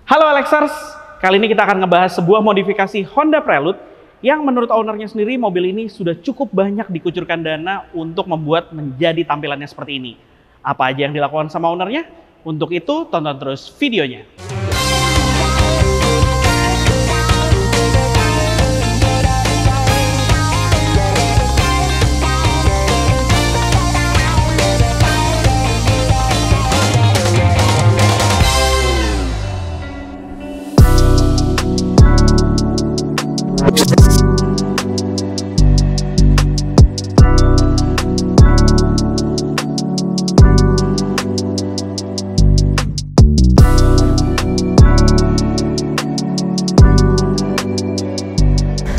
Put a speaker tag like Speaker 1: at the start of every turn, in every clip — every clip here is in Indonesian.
Speaker 1: Halo Alexers, kali ini kita akan ngebahas sebuah modifikasi Honda Prelude yang menurut ownernya sendiri mobil ini sudah cukup banyak dikucurkan dana untuk membuat menjadi tampilannya seperti ini. Apa aja yang dilakukan sama ownernya? Untuk itu tonton terus videonya.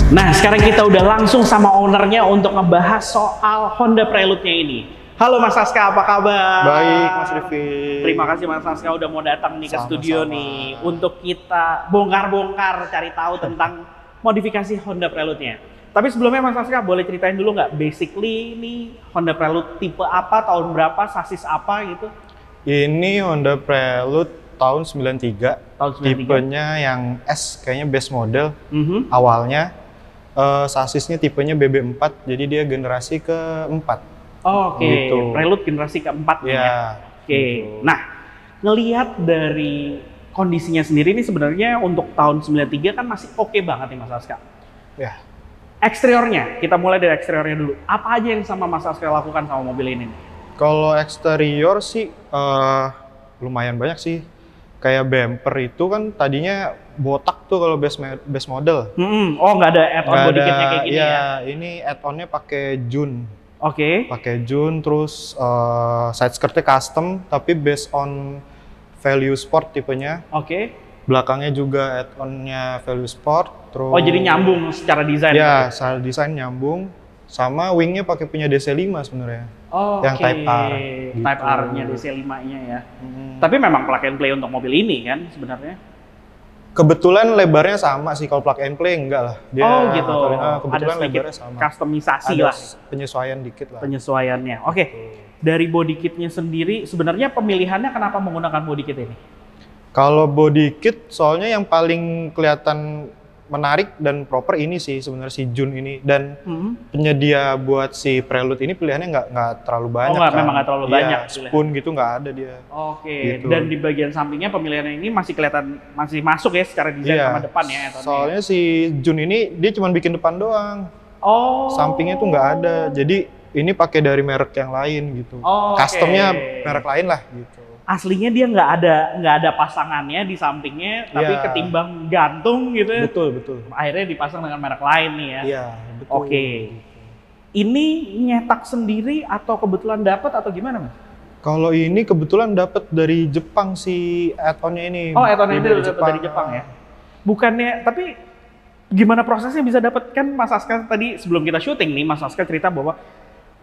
Speaker 1: Nah, sekarang kita udah langsung sama ownernya untuk ngebahas soal Honda Prelude-nya ini. Halo Mas Saska, apa kabar?
Speaker 2: Baik, Mas Rifki.
Speaker 1: Terima kasih Mas Saska udah mau datang nih ke studio nih untuk kita bongkar-bongkar cari tahu tentang modifikasi Honda Prelude-nya. Tapi sebelumnya Mas Saska boleh ceritain dulu nggak basically ini Honda Prelude tipe apa, tahun berapa, sasis apa gitu?
Speaker 2: Ini Honda Prelude tahun 93.
Speaker 1: Tahun 93.
Speaker 2: Tipenya yang S, kayaknya base model awalnya. Sasisnya tipenya BB4, jadi dia generasi keempat.
Speaker 1: Oke,
Speaker 2: gitu.
Speaker 1: Prelude generasi keempat ya. Oke.
Speaker 2: Gitu.
Speaker 1: Nah, ngelihat dari kondisinya sendiri ini sebenarnya untuk tahun 93 kan masih oke banget nih Mas Saska.
Speaker 2: Ya.
Speaker 1: Eksteriornya, kita mulai dari eksteriornya dulu. Apa aja yang sama Mas Saska lakukan sama mobil ini?
Speaker 2: Kalau eksterior sih lumayan banyak sih. Kayak bumper itu kan tadinya botak tuh kalau base model.
Speaker 1: Oh, nggak ada add-on body kitnya kayak gini ya?
Speaker 2: Ini add-onnya pakai Jun.
Speaker 1: Oke.
Speaker 2: Pakai Jun, terus side skirtnya custom tapi based on Value Sport tipenya.
Speaker 1: Oke.
Speaker 2: Belakangnya juga add-onnya Value Sport. Terus,
Speaker 1: oh, jadi nyambung secara desain?
Speaker 2: Ya, secara desain nyambung. Sama wingnya pakai punya DC5 sebenarnya.
Speaker 1: Oh,
Speaker 2: yang Type R. Gitu.
Speaker 1: Type R-nya DC5-nya ya. Tapi memang plug and play untuk mobil ini kan sebenarnya?
Speaker 2: Kebetulan lebarnya sama sih, kalau plug and play enggak lah. Dia
Speaker 1: gitu.
Speaker 2: kebetulan
Speaker 1: ada
Speaker 2: lebarnya sama.
Speaker 1: Kustomisasi
Speaker 2: ada
Speaker 1: lah.
Speaker 2: Penyesuaian dikit lah.
Speaker 1: Penyesuaiannya. Oke. Dari body kitnya sendiri, sebenarnya pemilihannya kenapa menggunakan body kit ini?
Speaker 2: Kalau body kit, soalnya yang paling kelihatan menarik dan proper ini sih sebenarnya si Jun ini, dan penyedia buat si Prelude ini pilihannya nggak terlalu banyak.
Speaker 1: Memang nggak terlalu banyak.
Speaker 2: Spoon gitu nggak ada dia.
Speaker 1: Oke.
Speaker 2: Gitu.
Speaker 1: Dan di bagian sampingnya pemilihannya ini masih kelihatan masih masuk ya secara desain sama depan ya.
Speaker 2: Soalnya si Jun ini dia cuma bikin depan doang.
Speaker 1: Oh.
Speaker 2: Sampingnya tuh nggak ada. Jadi ini pakai dari merek yang lain gitu. Customnya merek lain lah gitu.
Speaker 1: Aslinya dia nggak ada pasangannya di sampingnya, tapi ketimbang gantung gitu ya.
Speaker 2: Betul.
Speaker 1: Akhirnya dipasang dengan merek lain nih ya.
Speaker 2: Iya, betul.
Speaker 1: Oke. Ini nyetak sendiri atau kebetulan dapat atau gimana Mas?
Speaker 2: Kalau ini kebetulan dapat dari Jepang si add-onnya ini.
Speaker 1: Oh, add-onnya itu dapat dari Jepang ya. Bukannya, tapi gimana prosesnya bisa dapat? Kan Mas Saska tadi sebelum kita syuting nih, Mas Saska cerita bahwa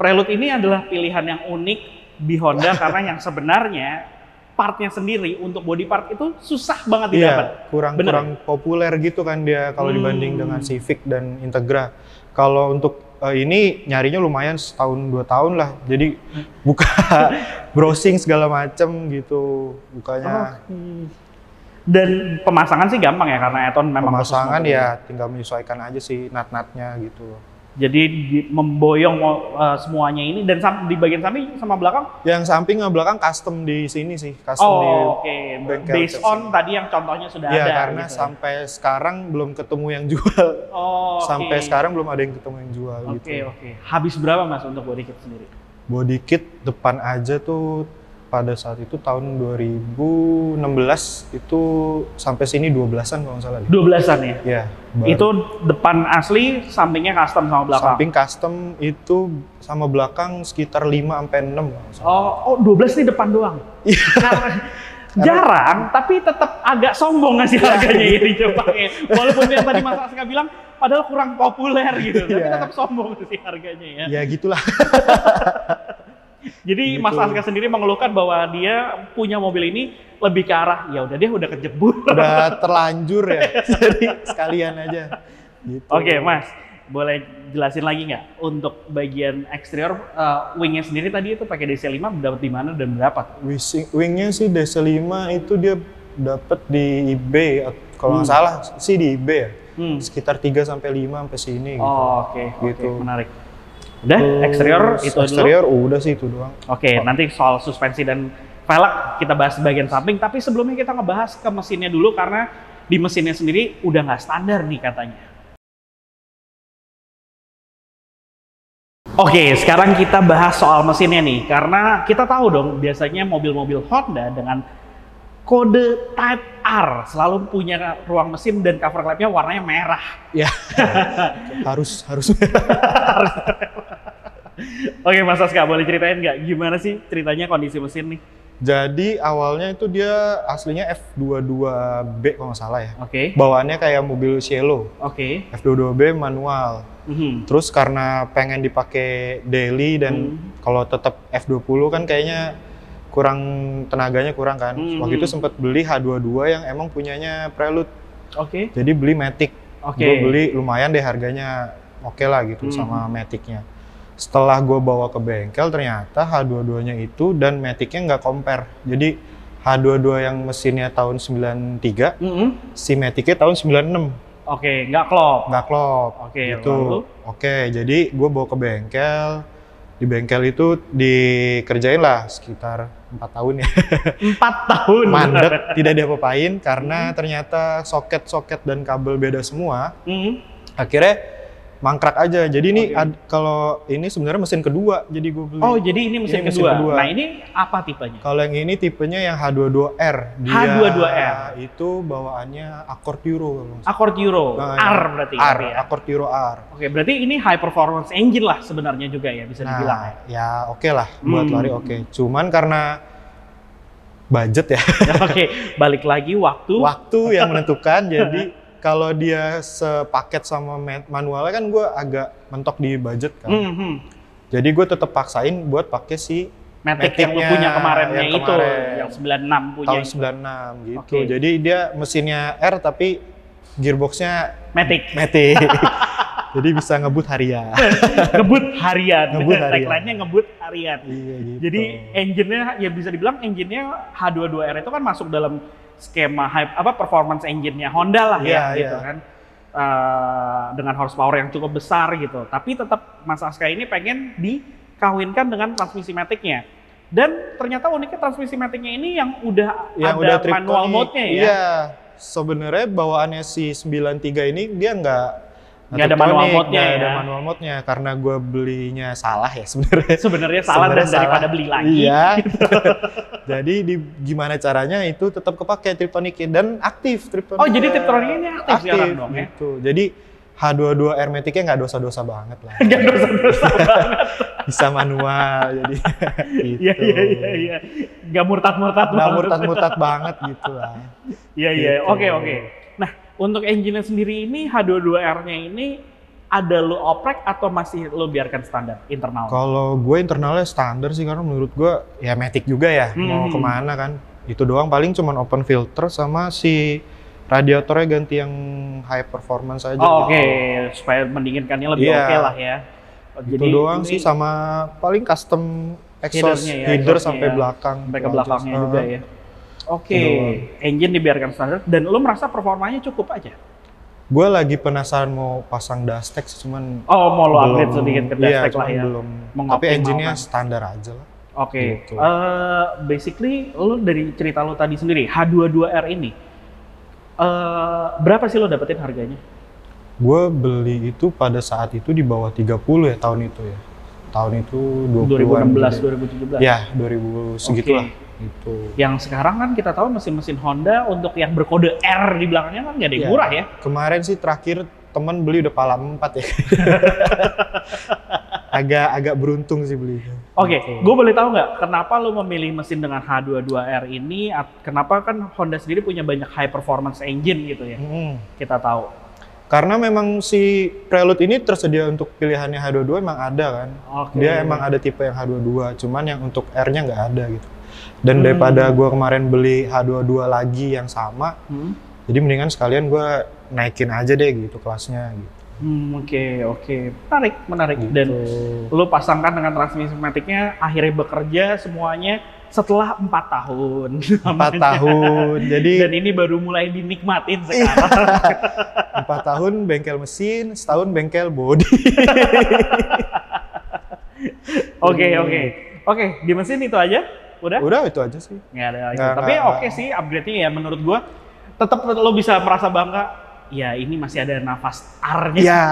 Speaker 1: Prelude ini adalah pilihan yang unik di Honda karena yang sebenarnya partnya sendiri untuk body part itu susah banget didapat.
Speaker 2: Kurang populer gitu kan dia kalau dibanding dengan Civic dan Integra. Kalau untuk ini nyarinya lumayan setahun 2 tahun lah. Jadi buka browsing segala macem gitu bukanya.
Speaker 1: Dan pemasangan sih gampang ya karena add-on memang
Speaker 2: pemasangan ya tinggal menyesuaikan aja sih nut-nutnya gitu.
Speaker 1: Jadi memboyong semuanya ini, dan di bagian samping sama belakang?
Speaker 2: Yang samping sama belakang custom di sini sih, custom di bengkel.
Speaker 1: Based on tadi yang contohnya sudah ada.
Speaker 2: Karena gitu. Sampai sekarang belum ketemu yang jual. Sampai sekarang belum ada yang ketemu yang jual gitu.
Speaker 1: Oke. Habis berapa Mas untuk body kit sendiri?
Speaker 2: Body kit depan aja tuh pada saat itu tahun 2016 itu sampai sini 12-an kalau nggak salah. 12-an
Speaker 1: ya?
Speaker 2: Iya.
Speaker 1: Itu depan asli, sampingnya custom sama belakang?
Speaker 2: Samping custom itu sama belakang sekitar 5-6.
Speaker 1: 12 nih depan doang? Jarang, tapi tetap agak sombong ngasih harganya ya di Jepang ya. Walaupun yang tadi Mas Saska bilang, padahal kurang populer gitu, tapi tetap sombong sih harganya ya.
Speaker 2: Ya gitulah.
Speaker 1: Jadi gitu. Mas Saska sendiri mengeluhkan bahwa dia punya mobil ini lebih ke arah ya udah dia udah kejebur,
Speaker 2: udah terlanjur ya, jadi sekalian aja. Gitu.
Speaker 1: Oke, Mas, boleh jelasin lagi nggak untuk bagian eksterior wingnya sendiri tadi itu pakai DC5 dapat di mana dan berapa?
Speaker 2: Wingnya sih DC5 itu dia dapet di eBay, kalau nggak salah sih di eBay ya. Sekitar 3 sampai 5 sampai sini gitu.
Speaker 1: Oh, oke.
Speaker 2: Gitu.
Speaker 1: Menarik. Udah, eksterior itu
Speaker 2: eksterior
Speaker 1: dulu?
Speaker 2: udah sih itu doang.
Speaker 1: Oke, nanti soal suspensi dan velg kita bahas di bagian samping, tapi sebelumnya kita ngebahas ke mesinnya dulu karena di mesinnya sendiri udah nggak standar nih katanya. Oke, sekarang kita bahas soal mesinnya nih, karena kita tahu dong biasanya mobil-mobil Honda dengan kode Type R selalu punya ruang mesin dan cover klapnya warnanya merah.
Speaker 2: Ya, harus.
Speaker 1: Oke, Mas Saska, boleh ceritain nggak gimana sih ceritanya kondisi mesin nih?
Speaker 2: Jadi awalnya itu dia aslinya F22B kalau nggak salah ya.
Speaker 1: Oke.
Speaker 2: Bawaannya kayak mobil Cielo.
Speaker 1: Oke.
Speaker 2: F22B manual. Terus karena pengen dipakai daily dan kalau tetap F20 kan kayaknya kurang tenaganya kurang kan. Waktu itu sempat beli H22 yang emang punyanya Prelude.
Speaker 1: Oke.
Speaker 2: Jadi beli Matic.
Speaker 1: Oke.
Speaker 2: Gue beli lumayan deh harganya oke lah gitu sama Maticnya. Setelah gue bawa ke bengkel ternyata H22-nya itu dan Matic-nya nggak compare. Jadi H22 yang mesinnya tahun 93, si Matic-nya tahun 96.
Speaker 1: Oke, nggak klop.
Speaker 2: Nggak klop.
Speaker 1: Oke,
Speaker 2: gitu.
Speaker 1: lalu?
Speaker 2: Oke, jadi gue bawa ke bengkel. Di bengkel itu dikerjain lah sekitar 4 tahun ya.
Speaker 1: 4 tahun?
Speaker 2: Mandek, tidak diapa-apain karena ternyata soket-soket dan kabel beda semua. Akhirnya mangkrak aja. Jadi ini kalau ini sebenarnya mesin kedua, jadi gue beli.
Speaker 1: Oh, jadi ini mesin kedua. Nah, ini apa tipenya?
Speaker 2: Kalau yang ini tipenya yang H22R.
Speaker 1: H22R.
Speaker 2: Itu bawaannya Accord Euro.
Speaker 1: Accord Euro.
Speaker 2: Nah,
Speaker 1: R berarti
Speaker 2: R,
Speaker 1: ya?
Speaker 2: Accord Euro R.
Speaker 1: Oke, berarti ini high performance engine lah sebenarnya juga ya, bisa dibilang ya?
Speaker 2: Ya oke lah, buat lari oke. Cuman karena budget ya.
Speaker 1: Oke, balik lagi waktu.
Speaker 2: Waktu yang menentukan, jadi kalau dia sepaket sama manualnya kan gue agak mentok di budget kan. Jadi gue tetap paksain buat pakai si
Speaker 1: Matic yang lu punya kemarinnya itu, yang 96 punya.
Speaker 2: Tahun 96 gitu. Jadi dia mesinnya R tapi gearboxnya
Speaker 1: Matic.
Speaker 2: Jadi bisa ngebut harian.
Speaker 1: Ngebut harian.
Speaker 2: Ngebut harian.
Speaker 1: Tagline-nya ngebut harian.
Speaker 2: Iya gitu.
Speaker 1: Jadi engine-nya ya bisa dibilang engine-nya H22R itu kan masuk dalam skema performance engine-nya Honda lah gitu kan. Dengan horsepower yang cukup besar gitu. Tapi tetap Mas Saska ini pengen dikawinkan dengan transmisi Matic-nya. Dan ternyata uniknya transmisi Matic-nya ini yang udah ada manual mode-nya ya.
Speaker 2: Iya. Sebenarnya bawaannya si 93 ini dia nggak
Speaker 1: ada manual mode-nya ya.
Speaker 2: Ada manual mode-nya karena gue belinya salah ya sebenarnya.
Speaker 1: Sebenarnya salah dan daripada beli lagi.
Speaker 2: Iya. Jadi gimana caranya itu tetap kepake Triptonic dan aktif Triptonic.
Speaker 1: Oh, jadi Triptonic ini aktif sekarang dong ya.
Speaker 2: Gitu. Jadi H22R Matic-nya nggak dosa-dosa banget lah.
Speaker 1: Nggak dosa-dosa banget.
Speaker 2: Bisa manual jadi.
Speaker 1: Iya. Nggak murtad-murtad banget.
Speaker 2: Nggak murtad-murtad banget gitu lah.
Speaker 1: Iya. Oke. Nah, untuk engine sendiri ini H22R-nya ini ada lo oprek atau masih lo biarkan standar internal?
Speaker 2: Kalau gue internalnya standar sih karena menurut gue ya Matic juga ya mau kemana kan. Itu doang paling cuman open filter sama si radiatornya ganti yang high performance aja.
Speaker 1: Oh, oke. Supaya mendinginkannya lebih oke lah ya.
Speaker 2: Jadi itu doang sih sama paling custom exhaust header sampai belakang.
Speaker 1: Sampai ke belakangnya juga ya. Oke, engine dibiarkan standar dan lo merasa performanya cukup aja?
Speaker 2: Gue lagi penasaran mau pasang Dastex cuman
Speaker 1: mau lo upgrade sedikit ke Dastex lah ya?
Speaker 2: Belum, tapi engine-nya standar aja lah.
Speaker 1: Oke,
Speaker 2: gitu.
Speaker 1: Basically lo dari cerita lo tadi sendiri, H22R ini berapa sih lo dapetin harganya?
Speaker 2: Gue beli itu pada saat itu di bawah 30 ya tahun itu ya. Tahun itu
Speaker 1: 2016, 2017?
Speaker 2: Ya, 2000 segitulah. Gitu.
Speaker 1: Yang sekarang kan kita tahu mesin-mesin Honda untuk yang berkode R di belakangnya kan nggak ada yang murah ya?
Speaker 2: Kemarin sih terakhir temen beli udah pala 4 ya. agak beruntung sih beli.
Speaker 1: Oke, gue boleh tahu nggak kenapa lo memilih mesin dengan H22R ini? Kenapa kan Honda sendiri punya banyak high performance engine gitu ya? Kita tahu.
Speaker 2: Karena memang si Prelude ini tersedia untuk pilihannya H22 emang ada kan. Dia emang ada tipe yang H22, cuman yang untuk R-nya nggak ada gitu. Dan daripada gue kemarin beli H22 lagi yang sama, jadi mendingan sekalian gue naikin aja deh gitu kelasnya gitu.
Speaker 1: Oke. Menarik. Gitu. Dan lo pasangkan dengan transmisi Matic-nya, akhirnya bekerja semuanya setelah 4 tahun.
Speaker 2: 4 tahun. Jadi
Speaker 1: Dan ini baru mulai dinikmatin sekarang.
Speaker 2: 4 tahun bengkel mesin, setahun bengkel body.
Speaker 1: Oke, di mesin itu aja? Udah?
Speaker 2: Udah itu aja sih.
Speaker 1: Nggak ada lagi.
Speaker 2: Nggak,
Speaker 1: Tapi
Speaker 2: nggak.
Speaker 1: oke sih upgrade-nya ya menurut gua. Tetap lo bisa merasa bangga. Ya ini masih ada nafas R-nya.
Speaker 2: Ya,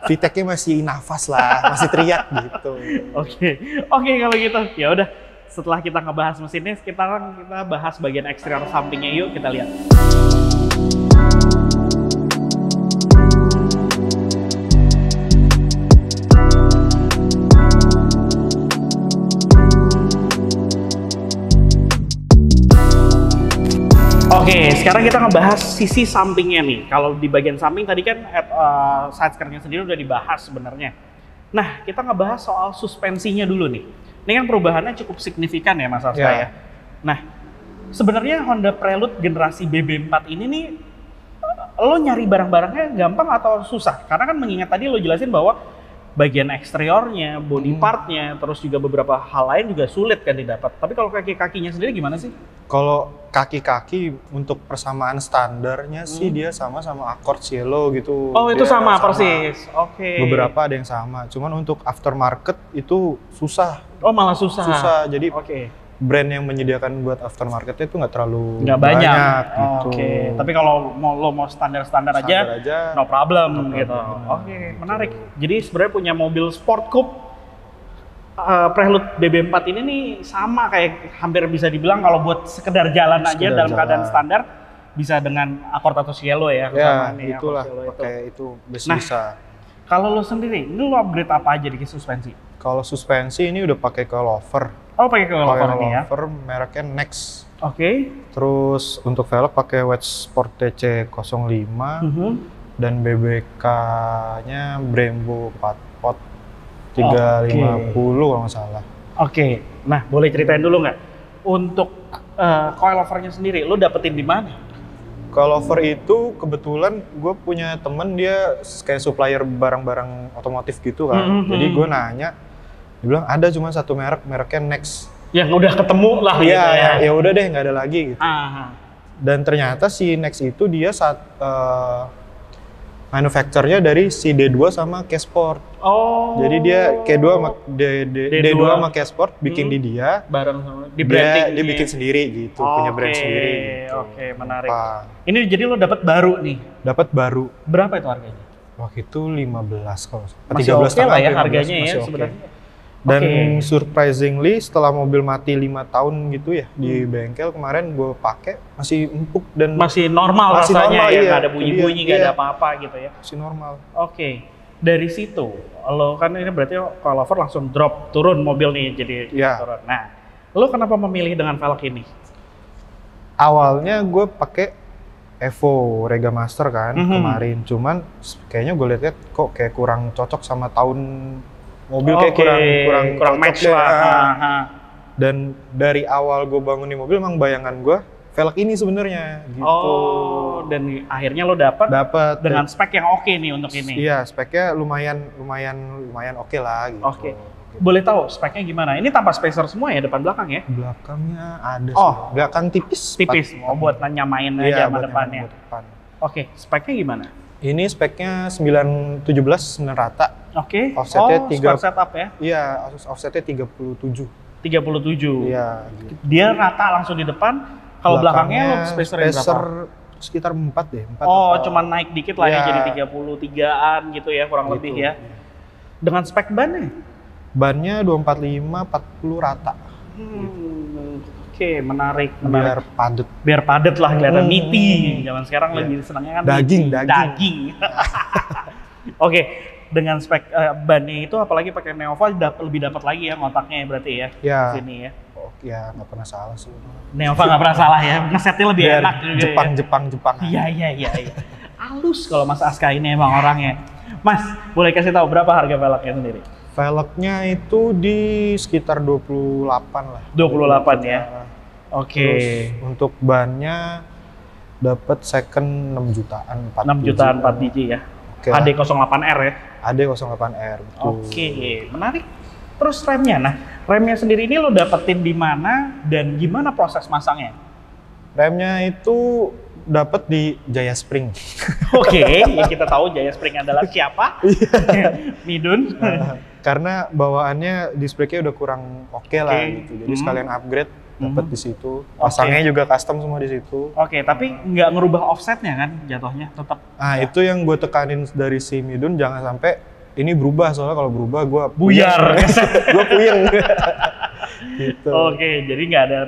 Speaker 2: VTEC-nya masih nafas lah, masih teriak gitu.
Speaker 1: Oke kalau gitu. Ya udah. Setelah kita ngebahas mesinnya, sekarang kita bahas bagian eksterior sampingnya yuk kita lihat. Oke, sekarang kita ngebahas sisi sampingnya nih. Kalau di bagian samping tadi kan side skirt-nya sendiri udah dibahas sebenarnya. Nah, kita ngebahas soal suspensinya dulu nih. Ini kan perubahannya cukup signifikan ya Mas Aska ya. Nah, sebenarnya Honda Prelude generasi BB4 ini nih, lo nyari barang-barangnya gampang atau susah? Karena kan mengingat tadi lo jelasin bahwa bagian eksteriornya, body partnya, terus juga beberapa hal lain juga sulit kan didapat. Tapi kalau kaki-kakinya sendiri gimana sih?
Speaker 2: Kalau kaki-kaki untuk persamaan standarnya sih dia sama Accord Cielo gitu.
Speaker 1: Oh itu
Speaker 2: Dia
Speaker 1: sama persis. Oke.
Speaker 2: Beberapa ada yang sama. Cuman untuk aftermarket itu susah.
Speaker 1: Oh malah susah.
Speaker 2: Susah. Jadi brand yang menyediakan buat aftermarketnya itu nggak terlalu
Speaker 1: banyak
Speaker 2: gitu.
Speaker 1: Oke. Tapi kalau lo mau standar aja, no problem gitu. Oke, menarik. Jadi sebenarnya punya mobil sport coupe Prelude BB4 ini nih sama kayak hampir bisa dibilang kalau buat sekedar jalan aja dalam keadaan standar bisa dengan Accord atau Cielo ya.
Speaker 2: Ya, itulah pakai itu bisa.
Speaker 1: Kalau lo sendiri, ini lo upgrade apa aja di suspensi?
Speaker 2: Kalau suspensi ini udah pakai coilover.
Speaker 1: Oh, pakai coilover ini ya.
Speaker 2: Coilover mereknya Next.
Speaker 1: Oke.
Speaker 2: Terus untuk velg pakai Wedge Sport TC05 dan BBK-nya Brembo 4 pot 350 kalau nggak salah.
Speaker 1: Oke. Nah, boleh ceritain dulu nggak? Untuk coilovernya sendiri, lo dapetin di mana?
Speaker 2: Coilover itu kebetulan gue punya temen dia kayak supplier barang-barang otomotif gitu kan. Jadi gue nanya, dia bilang ada cuma satu mereknya Next.
Speaker 1: Yang udah ketemu lah gitu ya.
Speaker 2: Ya udah deh nggak ada lagi gitu. Dan ternyata si Next itu dia manufacturernya dari si D2 sama K-Sport.
Speaker 1: Oh.
Speaker 2: Jadi dia K2 sama D2 sama K-Sport bikin di dia.
Speaker 1: Bareng sama di branding.
Speaker 2: Dia bikin sendiri gitu, punya brand sendiri. Gitu.
Speaker 1: Oke, menarik. Ini jadi lo dapat baru nih.
Speaker 2: Dapat baru.
Speaker 1: Berapa itu harganya?
Speaker 2: Waktu itu 15 kalau.
Speaker 1: Masih oke lah ya harganya ya sebenarnya.
Speaker 2: Dan surprisingly setelah mobil mati 5 tahun gitu ya di bengkel kemarin gue pakai masih empuk dan
Speaker 1: masih normal rasanya
Speaker 2: normal,
Speaker 1: ya,
Speaker 2: iya.
Speaker 1: Nggak ada bunyi-bunyi, nggak ada apa-apa gitu ya.
Speaker 2: Masih normal.
Speaker 1: Oke. Dari situ, lo kan ini berarti coilover langsung drop turun mobil nih jadi turun. Nah, lo kenapa memilih dengan velg ini?
Speaker 2: Awalnya gue pakai Evo Rega Master kan kemarin, cuman kayaknya gue lihat kok kayak kurang cocok sama tahun mobil kayak kurang match lah. Dan dari awal gue bangunin mobil emang bayangan gue velg ini sebenarnya gitu.
Speaker 1: Oh, dan akhirnya lo dapat dengan spek yang oke nih untuk ini.
Speaker 2: Iya, speknya lumayan oke lah gitu.
Speaker 1: Oke. Boleh tahu speknya gimana? Ini tanpa spacer semua ya depan belakang ya?
Speaker 2: Belakangnya ada sih. Belakang tipis.
Speaker 1: Buat nyamain aja sama depannya. Oke, speknya gimana?
Speaker 2: Ini speknya 917 9 rata.
Speaker 1: Oke.
Speaker 2: Offsetnya 3
Speaker 1: setup ya?
Speaker 2: Iya, offsetnya 37.
Speaker 1: 37.
Speaker 2: Iya.
Speaker 1: Dia rata langsung di depan. Kalau belakangnya lo spacer berapa?
Speaker 2: Sekitar 4 deh.
Speaker 1: 4 cuma naik dikit lah ya, jadi 33-an gitu ya kurang lebih ya. Dengan spek bannya?
Speaker 2: Bannya 245 40 rata.
Speaker 1: Oke, menarik.
Speaker 2: Biar padet
Speaker 1: lah kelihatan meaty. Zaman sekarang lebih senangnya kan daging. Oke, dengan spek bannya itu apalagi pakai Neova lebih dapat lagi ya ngotaknya berarti ya di sini ya.
Speaker 2: Ya nggak pernah salah sih.
Speaker 1: Neova nggak pernah salah ya, ngesetnya lebih enak juga.
Speaker 2: Jepang.
Speaker 1: Iya. Halus kalau Mas Aska ini emang orangnya. Mas, boleh kasih tahu berapa harga velgnya sendiri?
Speaker 2: Velgnya itu di sekitar 28 lah.
Speaker 1: 28 ya. Oke.
Speaker 2: Terus untuk bannya dapat second 6 jutaan
Speaker 1: 4 jutaan 4 biji ya. HD08R ya.
Speaker 2: HD08R betul.
Speaker 1: Oke, menarik. Terus remnya, nah remnya sendiri ini lo dapetin di mana dan gimana proses masangnya?
Speaker 2: Remnya itu dapat di Jaya Spring.
Speaker 1: Oke, yang kita tahu Jaya Spring adalah siapa? Midun.
Speaker 2: Karena bawaannya dispeknya udah kurang oke lah gitu. Jadi sekalian upgrade dapat di situ. Pasangnya juga custom semua di situ.
Speaker 1: Oke, tapi nggak ngerubah offsetnya kan jatuhnya tetap.
Speaker 2: Nah, itu yang gue tekanin dari si Midun, jangan sampai ini berubah, soalnya kalau berubah gue
Speaker 1: buyar.
Speaker 2: Gue puyeng. Gitu.
Speaker 1: Oke, jadi nggak ada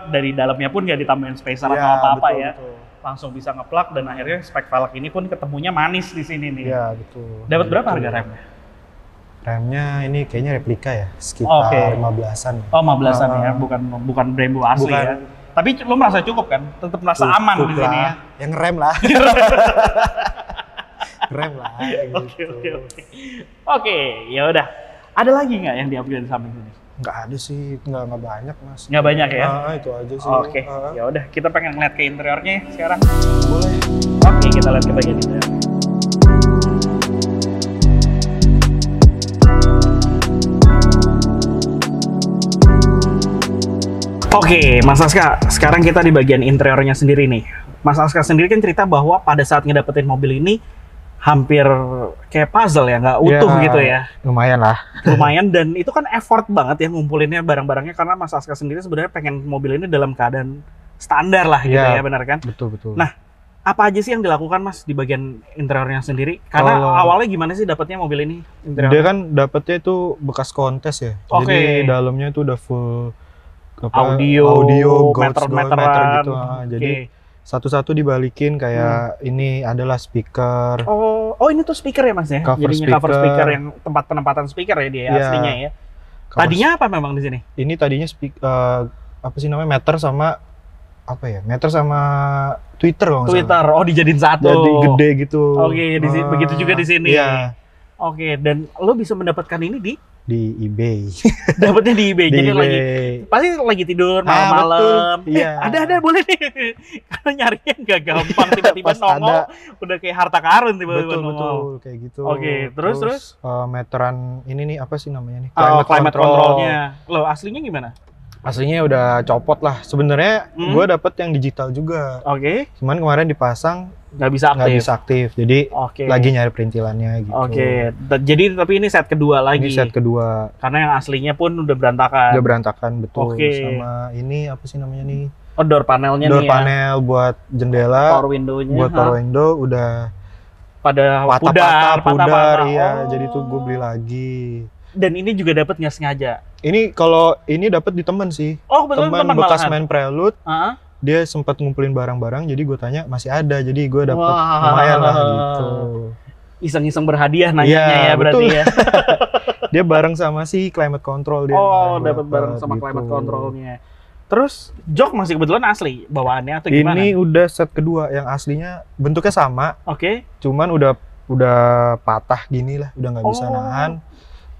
Speaker 1: dari dalamnya pun nggak ditambahin spacer atau apa-apa ya. Betul. Langsung bisa ngeplug dan akhirnya spek velg ini pun ketemunya manis di sini nih.
Speaker 2: Iya, betul.
Speaker 1: Dapat berapa harga remnya?
Speaker 2: Remnya ini kayaknya replika ya, sekitar 15-an.
Speaker 1: Oh, 15-an ya, bukan Brembo asli ya. Tapi lo merasa cukup kan? Tetap merasa aman di sini ya?
Speaker 2: Yang rem lah. Rem lah.
Speaker 1: Oke, ya udah. Ada lagi nggak yang di-upgrade di samping sini?
Speaker 2: Nggak ada sih, nggak banyak mas.
Speaker 1: Nggak banyak ya?
Speaker 2: Itu aja sih.
Speaker 1: Oke, ya udah. Kita pengen ngeliat ke interiornya sekarang.
Speaker 2: Boleh.
Speaker 1: Oke, kita lihat ke bagian interior. Oke, Mas Aska, sekarang kita di bagian interiornya sendiri nih. Mas Aska sendiri kan cerita bahwa pada saat ngedapetin mobil ini hampir kayak puzzle ya, nggak utuh gitu ya.
Speaker 2: Lumayan lah.
Speaker 1: Lumayan, dan itu kan effort banget ya ngumpulinnya barang-barangnya, karena Mas Aska sendiri sebenarnya pengen mobil ini dalam keadaan standar lah gitu ya, benar kan?
Speaker 2: Betul.
Speaker 1: Nah, apa aja sih yang dilakukan Mas di bagian interiornya sendiri? Karena awalnya gimana sih dapetnya mobil ini? Interior?
Speaker 2: Dia kan dapetnya itu bekas kontes ya. Jadi dalamnya itu udah full audio meter gitu. Jadi satu-satu dibalikin kayak ini adalah speaker.
Speaker 1: Oh ini tuh speaker ya Mas ya? Jadinya cover speaker yang tempat penempatan speaker ya dia aslinya ya. Tadinya apa memang di sini? Ini
Speaker 2: tadinya apa sih namanya, meter sama apa ya? Meter sama Twitter kalau nggak salah.
Speaker 1: Oh dijadiin satu.
Speaker 2: Jadi gede gitu.
Speaker 1: Oke, begitu juga di sini.
Speaker 2: Iya.
Speaker 1: Oke, dan lo bisa mendapatkan ini di
Speaker 2: eBay.
Speaker 1: Dapatnya di eBay. Jadi pasti lagi tidur malam-malam.
Speaker 2: Iya.
Speaker 1: Ada boleh nih. Karena nyarinya nggak gampang, tiba-tiba nongol udah kayak harta karun tiba-tiba nongol.
Speaker 2: Betul kayak gitu.
Speaker 1: Oke, terus
Speaker 2: meteran ini nih apa sih namanya nih?
Speaker 1: Climate controlnya. Lo aslinya gimana?
Speaker 2: Aslinya udah copot lah. Sebenarnya gue dapet yang digital juga.
Speaker 1: Oke.
Speaker 2: Cuman kemarin dipasang
Speaker 1: nggak bisa aktif.
Speaker 2: Jadi lagi nyari perintilannya gitu.
Speaker 1: Oke. Jadi tapi ini set kedua lagi.
Speaker 2: Ini set kedua.
Speaker 1: Karena yang aslinya pun udah berantakan.
Speaker 2: Udah berantakan, betul. Sama ini apa sih namanya nih?
Speaker 1: Door panelnya
Speaker 2: nih. Door panel buat jendela.
Speaker 1: Power window-nya.
Speaker 2: Buat power window udah
Speaker 1: pada
Speaker 2: pudar. Iya. Jadi tuh gue beli lagi.
Speaker 1: Dan ini juga dapat nggak sengaja?
Speaker 2: Ini kalau ini dapat di temen sih.
Speaker 1: Oh betul,
Speaker 2: teman bekas main Prelude. Dia sempat ngumpulin barang-barang, jadi gue tanya masih ada, jadi gue dapat lumayan lah gitu.
Speaker 1: Iseng-iseng berhadiah nanyanya ya berarti ya.
Speaker 2: Dia bareng sama si climate control dia.
Speaker 1: Oh dapat bareng sama climate controlnya. Terus jok masih kebetulan asli bawaannya atau gimana?
Speaker 2: Ini udah set kedua, yang aslinya bentuknya sama.
Speaker 1: Oke.
Speaker 2: Cuman udah patah gini lah, udah nggak bisa nahan.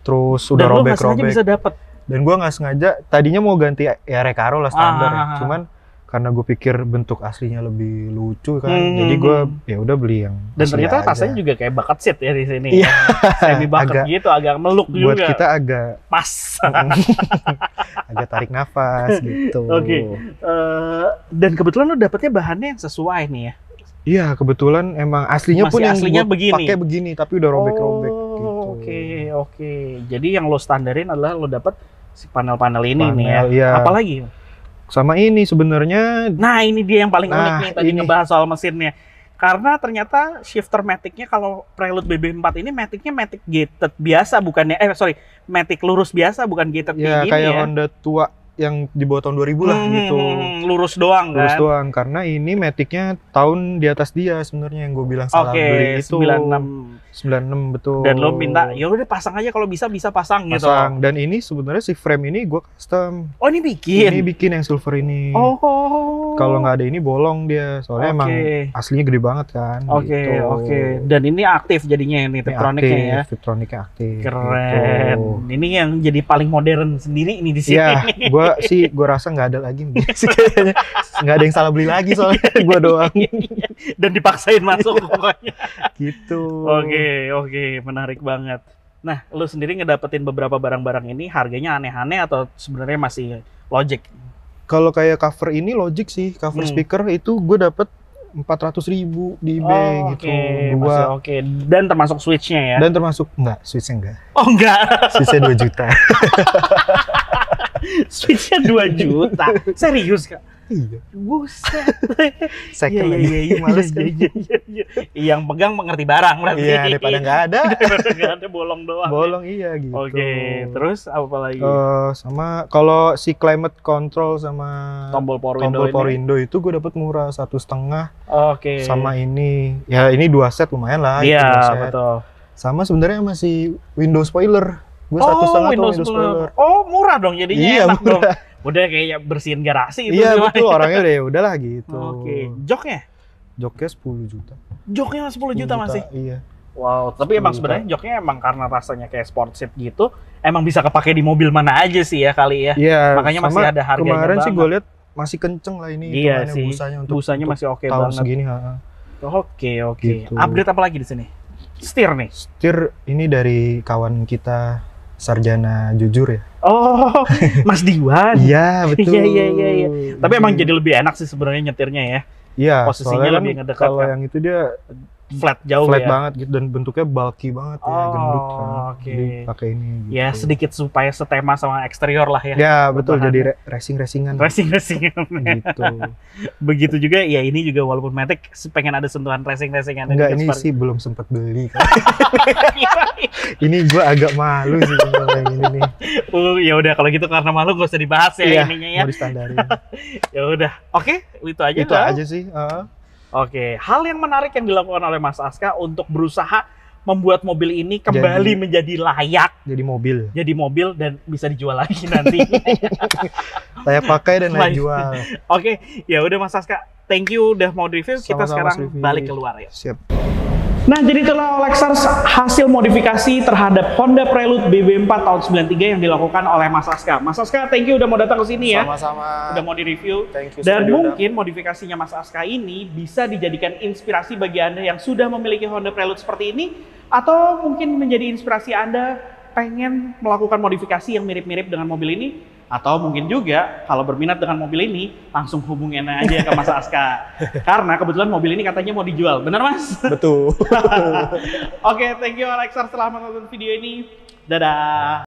Speaker 2: Terus udah robek-robek.
Speaker 1: Bisa dapet.
Speaker 2: Dan gue nggak sengaja, tadinya mau ganti ya Recaro lah standar ya. Cuman karena gue pikir bentuk aslinya lebih lucu kan, jadi gue ya udah beli yang.
Speaker 1: Dan ternyata rasanya juga kayak bucket seat ya di sini. Iya. Semi bucket gitu, agak meluk juga.
Speaker 2: Buat kita agak
Speaker 1: pas.
Speaker 2: Agak tarik nafas gitu.
Speaker 1: Oke. Dan kebetulan lo dapetnya bahannya yang sesuai nih ya.
Speaker 2: Iya, kebetulan emang aslinya pun yang pakai begini, tapi udah robek-robek gitu.
Speaker 1: Oke. Jadi yang lo standarin adalah lo dapet si panel-panel ini nih ya.
Speaker 2: Iya.
Speaker 1: Apalagi?
Speaker 2: Sama ini sebenarnya.
Speaker 1: Nah ini dia yang paling unik nih tadi ngebahas soal mesinnya. Karena ternyata shifter matic-nya kalau Prelude BB4 ini matic-nya matic gated biasa bukannya, matic lurus biasa bukan gated kayak gini
Speaker 2: kayak Honda tua yang di bawah tahun 2000 lah gitu.
Speaker 1: Lurus doang kan?
Speaker 2: Lurus doang, karena ini matic-nya tahun di atas dia sebenarnya yang gue bilang salah beli itu. 96 betul.
Speaker 1: Dan lo minta, ya udah pasang aja kalau bisa pasang gitu.
Speaker 2: Pasang. Dan ini sebenarnya si frame ini gue custom.
Speaker 1: Oh ini bikin?
Speaker 2: Ini bikin yang silver ini.
Speaker 1: Oh.
Speaker 2: Kalau nggak ada ini bolong dia, soalnya emang aslinya gede banget kan.
Speaker 1: Oke. Dan ini aktif jadinya ini Tiptroniknya ya.
Speaker 2: Tiptroniknya aktif.
Speaker 1: Keren. Gitu. Ini yang jadi paling modern sendiri ini di sini.
Speaker 2: Iya, gue rasa nggak ada lagi. Nggak ada yang salah beli lagi soalnya gue doang.
Speaker 1: Dan dipaksain masuk pokoknya.
Speaker 2: Gitu.
Speaker 1: Oke, menarik banget. Nah, lu sendiri ngedapetin beberapa barang-barang ini harganya aneh-aneh atau sebenarnya masih logik?
Speaker 2: Kalau kayak cover ini logik sih, cover speaker itu gue dapet 400.000 di eBay gitu.
Speaker 1: Masih oke. Dan termasuk switch-nya ya?
Speaker 2: Dan termasuk, enggak, switch-nya enggak.
Speaker 1: Oh enggak?
Speaker 2: Switch-nya 2 juta.
Speaker 1: Switch-nya 2 juta? Serius Kak?
Speaker 2: Iya.
Speaker 1: Buset.
Speaker 2: Second lagi, males kan.
Speaker 1: Yang pegang mengerti barang berarti.
Speaker 2: Iya, daripada nggak ada.
Speaker 1: Daripada nggak ada, bolong doang.
Speaker 2: Bolong iya gitu.
Speaker 1: Oke, terus apa lagi?
Speaker 2: Sama kalau si climate control sama
Speaker 1: Tombol power
Speaker 2: window itu gue dapet murah 1,5.
Speaker 1: Oke.
Speaker 2: Sama ini, ya ini 2 set lumayan lah.
Speaker 1: Iya, betul.
Speaker 2: Sama sebenarnya masih window spoiler. Gue 1,5 tuh window spoiler.
Speaker 1: Oh, murah dong jadinya,
Speaker 2: iya,
Speaker 1: enak
Speaker 2: murah.
Speaker 1: dong. Udah kayak bersihin garasi itu.
Speaker 2: Iya betul, orangnya udah ya udahlah gitu.
Speaker 1: Oke. Joknya?
Speaker 2: Joknya 10 juta.
Speaker 1: Joknya 10 juta masih?
Speaker 2: Iya.
Speaker 1: Wow, tapi emang sebenarnya joknya emang karena rasanya kayak sport seat gitu, emang bisa kepake di mobil mana aja sih ya kali ya.
Speaker 2: Iya.
Speaker 1: Makanya masih ada harganya
Speaker 2: kemarin
Speaker 1: banget.
Speaker 2: sih gue lihat masih kenceng lah ini.
Speaker 1: Iya sih.
Speaker 2: Busanya
Speaker 1: masih oke
Speaker 2: tahun
Speaker 1: banget.
Speaker 2: segini.
Speaker 1: Oke.
Speaker 2: Gitu.
Speaker 1: Update apa lagi di sini? Setir nih.
Speaker 2: Setir ini dari kawan kita Sarjana Jujur ya.
Speaker 1: Oh, Mas Diwan.
Speaker 2: Iya betul.
Speaker 1: Iya. Tapi emang jadi lebih enak sih sebenarnya nyetirnya ya.
Speaker 2: Iya.
Speaker 1: Posisinya lebih ngedekat.
Speaker 2: Kalau yang itu dia
Speaker 1: flat jauh
Speaker 2: flat
Speaker 1: ya.
Speaker 2: banget gitu dan bentuknya bulky banget ya, gendut kan.
Speaker 1: Oke.
Speaker 2: Jadi pakai ini. Gitu.
Speaker 1: Ya sedikit supaya setema sama eksterior lah ya.
Speaker 2: Ya betul, jadi racingan.
Speaker 1: Racingan.
Speaker 2: Gitu.
Speaker 1: Begitu juga ya ini juga walaupun Matic pengen ada sentuhan racingan.
Speaker 2: Enggak, ini sih belum sempat beli kan. Ini gue agak malu sih kalau yang ini nih.
Speaker 1: Ya udah kalau gitu karena malu gak usah dibahas ya ininya ya.
Speaker 2: Mau distandarin.
Speaker 1: Ya udah. Oke, itu aja.
Speaker 2: Itu aja sih.
Speaker 1: Oke, hal yang menarik yang dilakukan oleh Mas Aska untuk berusaha membuat mobil ini kembali menjadi layak. Jadi mobil dan bisa dijual lagi nanti.
Speaker 2: Layak pakai dan layak jual.
Speaker 1: Oke, ya udah Mas Aska, thank you udah mau review. Kita sekarang balik keluar ya.
Speaker 2: Siap.
Speaker 1: Nah, jadi itulah Lexars hasil modifikasi terhadap Honda Prelude BB4 tahun 93 yang dilakukan oleh Mas Aska. Mas Aska, thank you udah mau datang ke sini ya.
Speaker 2: Sama-sama.
Speaker 1: Udah mau di-review.
Speaker 2: Thank you.
Speaker 1: Dan mungkin modifikasinya Mas Aska ini bisa dijadikan inspirasi bagi Anda yang sudah memiliki Honda Prelude seperti ini, atau mungkin menjadi inspirasi Anda pengen melakukan modifikasi yang mirip-mirip dengan mobil ini. Atau mungkin juga kalau berminat dengan mobil ini, langsung hubungin aja ke Mas Aska. Karena kebetulan mobil ini katanya mau dijual. Benar Mas?
Speaker 2: Betul.
Speaker 1: Oke, thank you Lexars telah menonton video ini. Dadah.